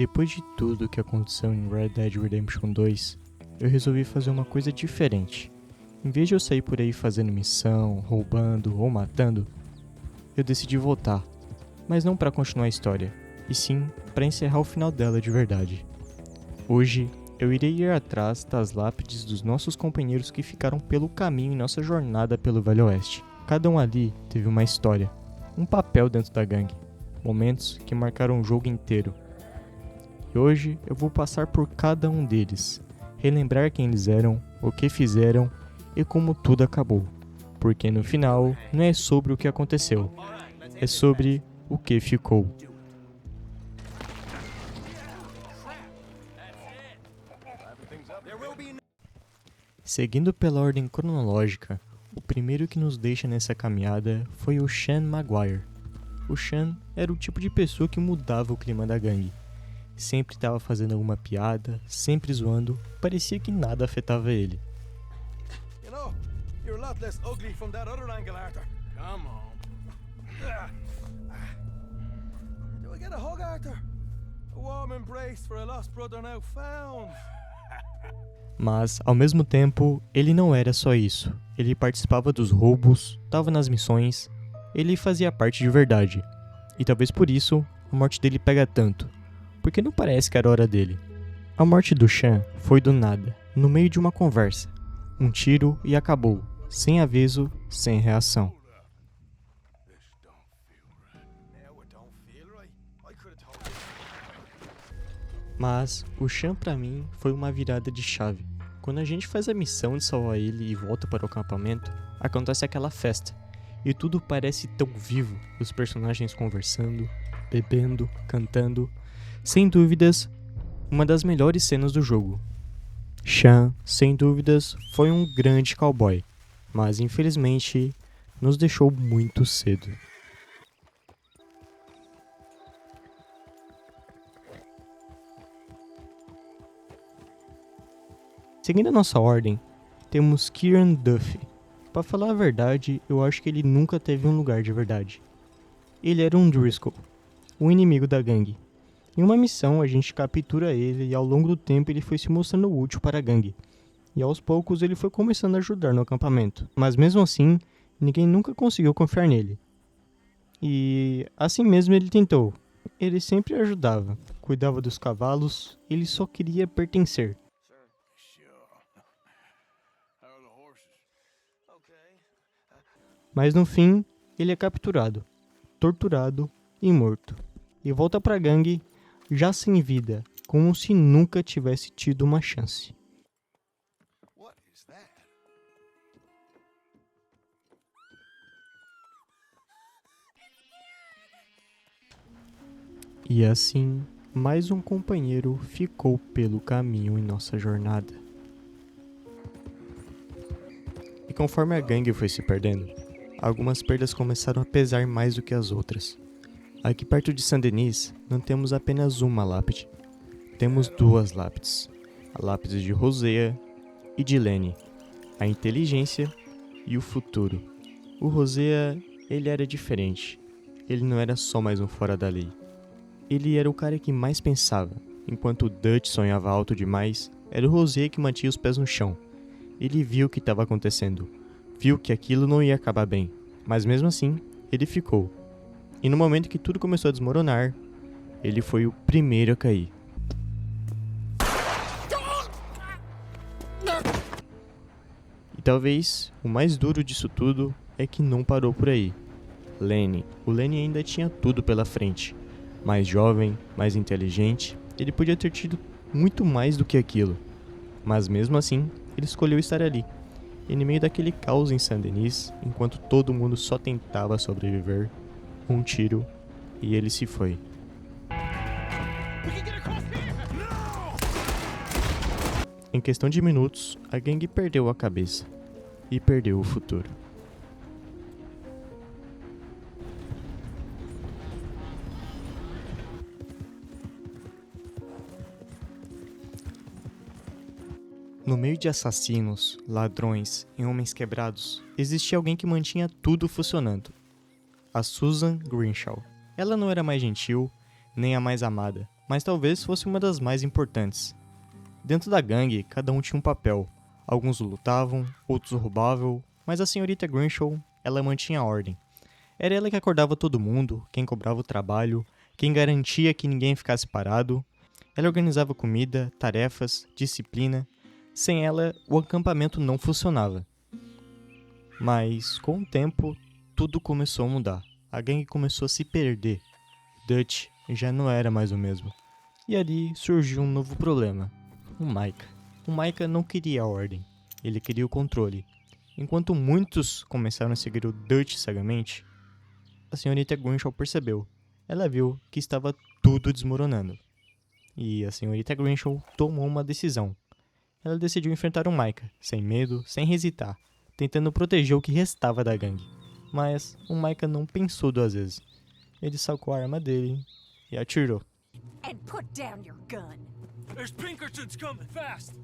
Depois de tudo que aconteceu em Red Dead Redemption 2, eu resolvi fazer uma coisa diferente. Em vez de eu sair por aí fazendo missão, roubando ou matando, eu decidi voltar, mas não para continuar a história, e sim para encerrar o final dela de verdade. Hoje, eu irei ir atrás das lápides dos nossos companheiros que ficaram pelo caminho em nossa jornada pelo Velho Oeste. Cada um ali teve uma história, um papel dentro da gangue, momentos que marcaram o jogo inteiro. E hoje eu vou passar por cada um deles, relembrar quem eles eram, o que fizeram e como tudo acabou. Porque no final não é sobre o que aconteceu, é sobre o que ficou. Seguindo pela ordem cronológica, o primeiro que nos deixa nessa caminhada foi o Sean Maguire. O Sean era o tipo de pessoa que mudava o clima da gangue. Sempre estava fazendo alguma piada, sempre zoando, parecia que nada afetava ele. You know, you're a lot less ugly from that other angle, Arthur. Come on. Do I get a hug, Arthur? A warm embrace for a lost brother now found. Mas, ao mesmo tempo, ele não era só isso. Ele participava dos roubos, estava nas missões, ele fazia parte de verdade. E talvez por isso, a morte dele pega tanto. Porque não parece que era hora dele. A morte do Sean foi do nada, no meio de uma conversa. Um tiro e acabou, sem aviso, sem reação. Mas o Sean pra mim foi uma virada de chave. Quando a gente faz a missão de salvar ele e volta para o acampamento, acontece aquela festa. E tudo parece tão vivo, os personagens conversando, bebendo, cantando. Sem dúvidas, uma das melhores cenas do jogo. Sean, sem dúvidas, foi um grande cowboy, mas infelizmente nos deixou muito cedo. Seguindo a nossa ordem, temos Kieran Duffy. Para falar a verdade, eu acho que ele nunca teve um lugar de verdade. Ele era um Driscoll, um inimigo da gangue. Em uma missão, a gente captura ele e ao longo do tempo ele foi se mostrando útil para a gangue. E aos poucos ele foi começando a ajudar no acampamento. Mas mesmo assim, ninguém nunca conseguiu confiar nele. E assim mesmo ele tentou. Ele sempre ajudava, cuidava dos cavalos, ele só queria pertencer. Mas no fim, ele é capturado, torturado e morto. E volta pra gangue, já sem vida, como se nunca tivesse tido uma chance. E assim, mais um companheiro ficou pelo caminho em nossa jornada. E conforme a gangue foi se perdendo, algumas perdas começaram a pesar mais do que as outras. Aqui perto de Saint-Denis, não temos apenas uma lápide. Temos duas lápides. A lápide de Hosea e de Lenny. A inteligência e o futuro. O Hosea, ele era diferente. Ele não era só mais um fora da lei. Ele era o cara que mais pensava. Enquanto o Dutch sonhava alto demais, era o Hosea que mantinha os pés no chão. Ele viu o que estava acontecendo. Viu que aquilo não ia acabar bem. Mas mesmo assim, ele ficou. E no momento que tudo começou a desmoronar, ele foi o primeiro a cair. E talvez o mais duro disso tudo é que não parou por aí. Lenny. O Lenny ainda tinha tudo pela frente. Mais jovem, mais inteligente, ele podia ter tido muito mais do que aquilo. Mas mesmo assim, ele escolheu estar ali. E no meio daquele caos em Saint-Denis, enquanto todo mundo só tentava sobreviver, um tiro e ele se foi. Em questão de minutos, a gangue perdeu a cabeça e perdeu o futuro. No meio de assassinos, ladrões e homens quebrados, existia alguém que mantinha tudo funcionando. A Susan Greenshaw. Ela não era mais gentil, nem a mais amada, mas talvez fosse uma das mais importantes. Dentro da gangue, cada um tinha um papel. Alguns lutavam, outros roubavam, mas a senhorita Grimshaw, ela mantinha a ordem. Era ela que acordava todo mundo, quem cobrava o trabalho, quem garantia que ninguém ficasse parado. Ela organizava comida, tarefas, disciplina. Sem ela, o acampamento não funcionava. Mas, com o tempo, tudo começou a mudar. A gangue começou a se perder. Dutch já não era mais o mesmo. E ali surgiu um novo problema. O Micah. O Micah não queria a ordem. Ele queria o controle. Enquanto muitos começaram a seguir o Dutch cegamente, a senhorita Grimshaw percebeu. Ela viu que estava tudo desmoronando. E a senhorita Grimshaw tomou uma decisão. Ela decidiu enfrentar o Micah, sem medo, sem hesitar, tentando proteger o que restava da gangue. Mas o Micah não pensou duas vezes. Ele sacou a arma dele e atirou. And put down your gun. There's Pinkertons coming fast.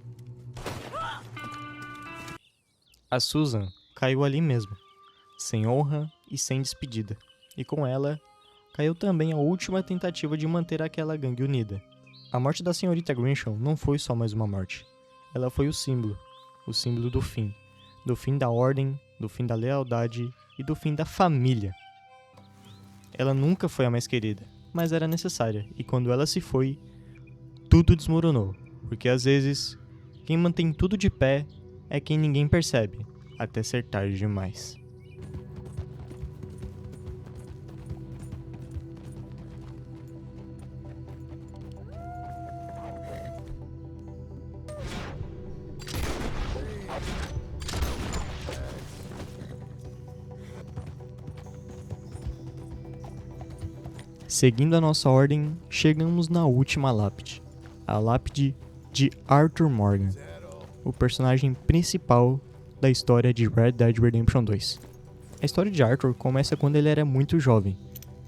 A Susan caiu ali mesmo, sem honra e sem despedida. E com ela, caiu também a última tentativa de manter aquela gangue unida. A morte da senhorita Grimshaw não foi só mais uma morte. Ela foi o símbolo do fim. Do fim da ordem, do fim da lealdade e do fim da família. Ela nunca foi a mais querida, mas era necessária. E quando ela se foi, tudo desmoronou. Porque às vezes, quem mantém tudo de pé é quem ninguém percebe, até ser tarde demais. Seguindo a nossa ordem, chegamos na última lápide. A lápide de Arthur Morgan, o personagem principal da história de Red Dead Redemption 2. A história de Arthur começa quando ele era muito jovem.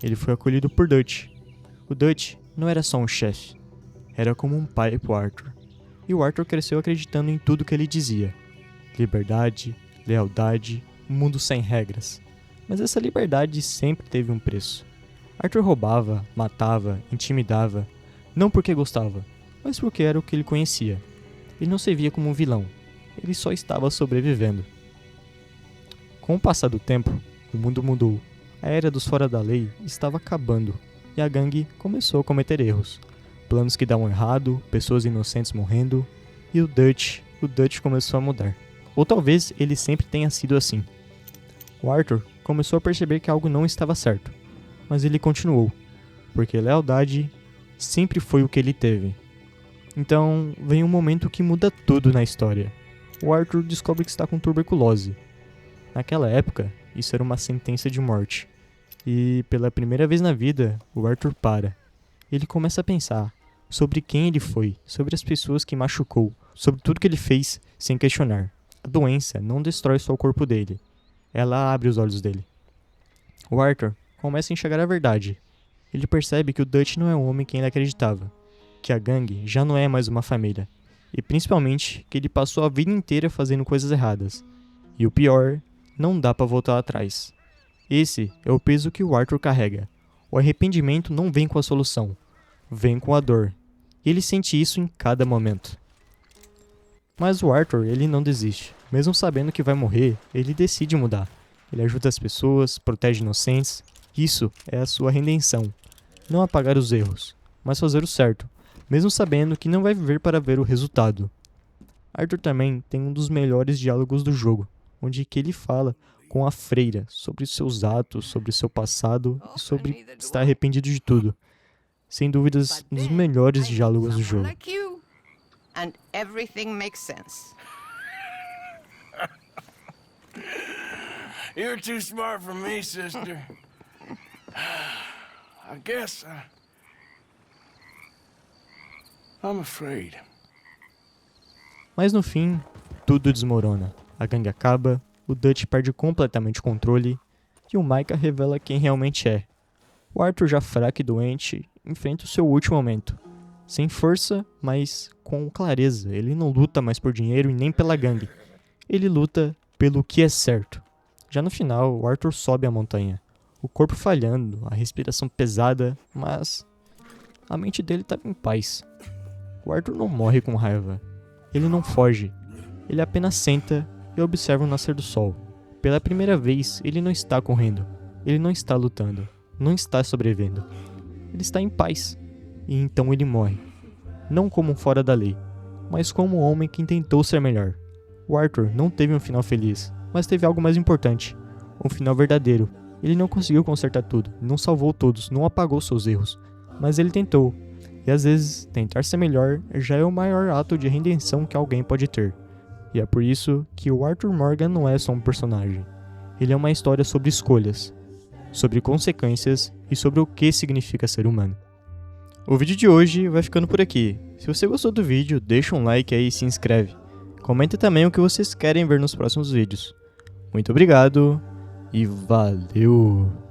Ele foi acolhido por Dutch. O Dutch não era só um chefe, era como um pai pro Arthur. E o Arthur cresceu acreditando em tudo que ele dizia. Liberdade, lealdade, um mundo sem regras. Mas essa liberdade sempre teve um preço. Arthur roubava, matava, intimidava, não porque gostava, mas porque era o que ele conhecia. Ele não se via como um vilão, ele só estava sobrevivendo. Com o passar do tempo, o mundo mudou. A era dos fora da lei estava acabando, e a gangue começou a cometer erros. Planos que davam errado, pessoas inocentes morrendo, e o Dutch começou a mudar. Ou talvez ele sempre tenha sido assim. O Arthur começou a perceber que algo não estava certo. Mas ele continuou, porque lealdade sempre foi o que ele teve. Então, vem um momento que muda tudo na história. O Arthur descobre que está com tuberculose. Naquela época, isso era uma sentença de morte. E, pela primeira vez na vida, o Arthur para. Ele começa a pensar sobre quem ele foi, sobre as pessoas que machucou, sobre tudo que ele fez sem questionar. A doença não destrói só o corpo dele, ela abre os olhos dele. O Arthur começa a enxergar a verdade. Ele percebe que o Dutch não é o homem que ele acreditava, que a gangue já não é mais uma família, e principalmente que ele passou a vida inteira fazendo coisas erradas. E o pior, não dá pra voltar atrás. Esse é o peso que o Arthur carrega. O arrependimento não vem com a solução, vem com a dor. E ele sente isso em cada momento. Mas o Arthur, ele não desiste. Mesmo sabendo que vai morrer, ele decide mudar. Ele ajuda as pessoas, protege inocentes. Isso é a sua redenção. Não apagar os erros, mas fazer o certo, mesmo sabendo que não vai viver para ver o resultado. Arthur também tem um dos melhores diálogos do jogo, onde que ele fala com a freira sobre seus atos, sobre seu passado e sobre estar arrependido de tudo. Sem dúvidas, um dos melhores diálogos do jogo. And everything makes sense. You're too smart for me, sister. I guess I'm afraid. Mas no fim, tudo desmorona. A gangue acaba, o Dutch perde completamente o controle e o Micah revela quem realmente é. O Arthur, já fraco e doente, enfrenta o seu último momento. Sem força, mas com clareza. Ele não luta mais por dinheiro e nem pela gangue. Ele luta pelo que é certo. Já no final, o Arthur sobe a montanha. O corpo falhando, a respiração pesada, mas A mente dele estava em paz. O Arthur não morre com raiva. Ele não foge. Ele apenas senta e observa o nascer do sol. Pela primeira vez, ele não está correndo. Ele não está lutando. Não está sobrevivendo. Ele está em paz. E então ele morre. Não como um fora da lei, mas como um homem que tentou ser melhor. O Arthur não teve um final feliz, mas teve algo mais importante. Um final verdadeiro. Ele não conseguiu consertar tudo, não salvou todos, não apagou seus erros. Mas ele tentou. E às vezes, tentar ser melhor já é o maior ato de redenção que alguém pode ter. E é por isso que o Arthur Morgan não é só um personagem. Ele é uma história sobre escolhas, sobre consequências e sobre o que significa ser humano. O vídeo de hoje vai ficando por aqui. Se você gostou do vídeo, deixa um like aí e se inscreve. Comenta também o que vocês querem ver nos próximos vídeos. Muito obrigado e valeu!